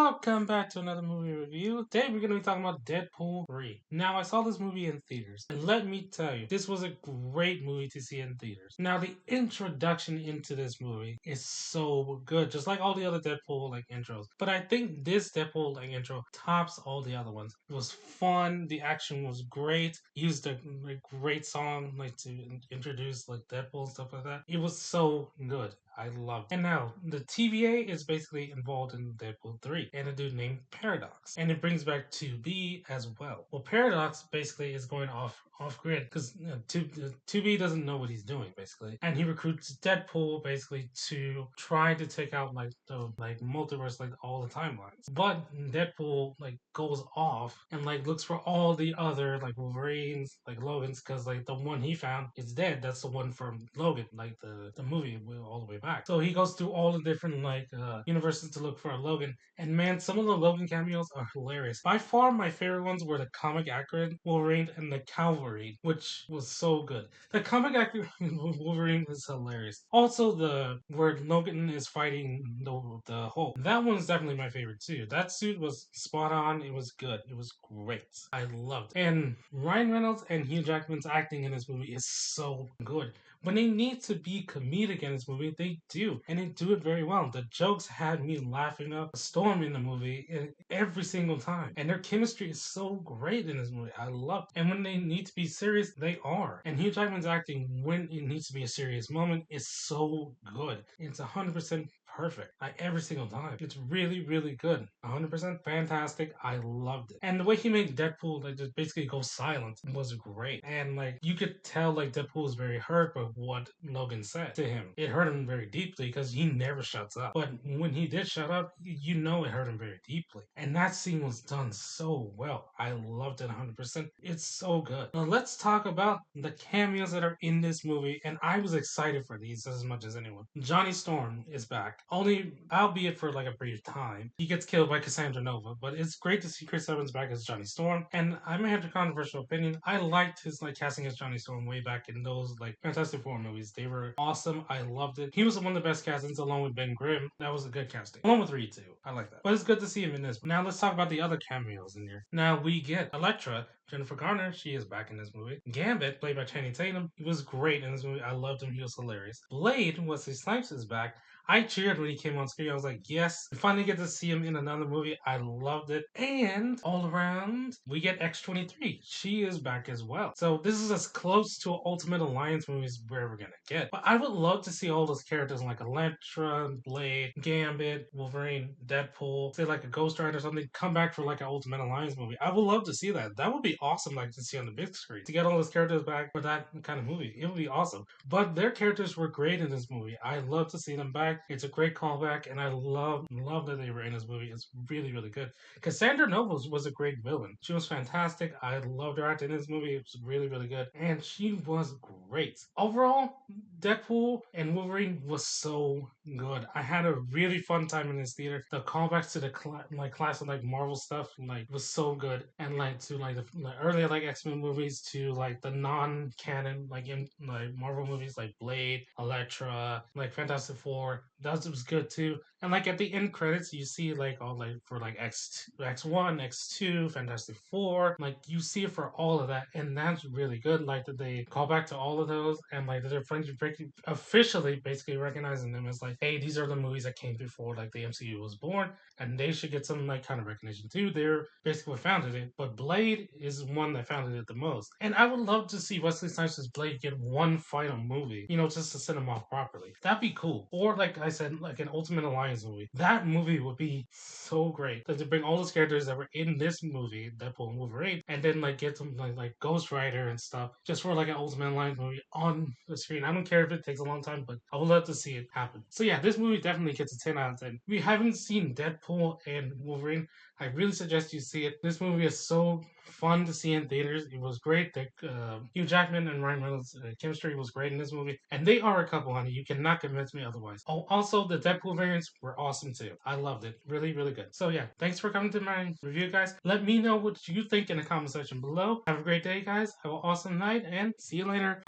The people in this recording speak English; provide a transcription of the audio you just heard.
Welcome back to another movie review. Today we're going to be talking about Deadpool 3. Now, I saw this movie in theaters, and let me tell you, this was a great movie to see in theaters. Now, the introduction into this movie is so good, just like all the other Deadpool intros. But I think this Deadpool intro tops all the other ones. It was fun, the action was great, used a great song to introduce Deadpool and stuff like that. It was so good. I loved it. And now, the TVA is basically involved in Deadpool 3 and a dude named Paradox. And it brings back 2B as well. Well, Paradox basically is going off grid because 2B doesn't know what he's doing basically. And he recruits Deadpool basically to try to take out the multiverse, all the timelines. But Deadpool goes off and looks for all the other Wolverines, Logan's, because the one he found is dead. That's the one from Logan, the movie all the way back. So he goes through all the different universes to look for a Logan. And man, some of the Logan cameos are hilarious. By far, my favorite ones were the comic accurate Wolverine and the Calvary, which was so good. The comic accurate Wolverine is hilarious. Also, the where Logan is fighting the Hulk. That one's definitely my favorite too. That suit was spot on. It was good. It was great. I loved it. And Ryan Reynolds and Hugh Jackman's acting in this movie is so good. When they need to be comedic in this movie, they do, and they do it very well. The jokes had me laughing up a storm in the movie every single time, and their chemistry is so great in this movie. I love it. And when they need to be serious, they are. And Hugh Jackman's acting when it needs to be a serious moment is so good. It's 100% perfect every single time. It's really, really good. 100% fantastic. I loved it. And the way he made Deadpool just basically go silent was great. And you could tell Deadpool was very hurt by what Logan said to him. It hurt him very deeply because he never shuts up. But when he did shut up, you know it hurt him very deeply. And that scene was done so well. I loved it 100%. It's so good. Now let's talk about the cameos that are in this movie. And I was excited for these as much as anyone. Johnny Storm is back. Only, albeit for a brief time. He gets killed by Cassandra Nova, but it's great to see Chris Evans back as Johnny Storm. And I may have a controversial opinion. I liked his casting as Johnny Storm way back in those Fantastic Four movies. They were awesome. I loved it. He was one of the best castings along with Ben Grimm. That was a good casting. Along with Reed too. I like that. But it's good to see him in this. Now let's talk about the other cameos in here. Now we get Elektra, Jennifer Garner. She is back in this movie. Gambit, played by Channing Tatum. He was great in this movie. I loved him. He was hilarious. Blade, Wesley Snipes, is back. I cheered when he came on screen. I was like, yes, we finally get to see him in another movie. I loved it. And all around, we get X-23. She is back as well. So this is as close to Ultimate Alliance movies we're ever going to get. But I would love to see all those characters like Elektra, Blade, Gambit, Wolverine, Deadpool, say a Ghost Rider or something, come back for an Ultimate Alliance movie. I would love to see that. That would be awesome to see on the big screen. To get all those characters back for that kind of movie. It would be awesome. But their characters were great in this movie. I love to see them back. It's a great callback, and I love that they were in this movie. It's really, really good. Cassandra Nova was a great villain. She was fantastic. I loved her acting in this movie. It was really, really good, and she was great. Overall, Deadpool and Wolverine was so good. I had a really fun time in this theater. The callbacks to the classic Marvel stuff was so good, and to the earlier X-Men movies to the non-canon Marvel movies like Blade, Elektra, Fantastic Four. That was good too. And at the end credits, you see all for X1, X2, Fantastic Four. You see it for all of that, and that's really good. That they call back to all of those, and that they're officially basically recognizing them as hey, these are the movies that came before the MCU was born, and they should get some kind of recognition too. They're basically what founded it, but Blade is one that founded it the most. And I would love to see Wesley Snipes' Blade get one final movie, just to set him off properly. That'd be cool. Or like I said, an Ultimate Alliance movie. That movie would be so great. To bring all those characters that were in this movie, Deadpool and Wolverine, and then get some Ghost Rider and stuff, just for an Ultimate Alliance movie on the screen. I don't care if it takes a long time, but I would love to see it happen. So yeah, this movie definitely gets a 10 out of 10. If you haven't seen Deadpool and Wolverine, I really suggest you see it. This movie is so fun to see in theaters. It was great. Hugh Jackman and Ryan Reynolds' chemistry was great in this movie. And they are a couple, honey. You cannot convince me otherwise. Oh, also, the Deadpool variants were awesome too. I loved it. Really, really good. So yeah, thanks for coming to my review, guys. Let me know what you think in the comment section below. Have a great day, guys. Have an awesome night, and see you later.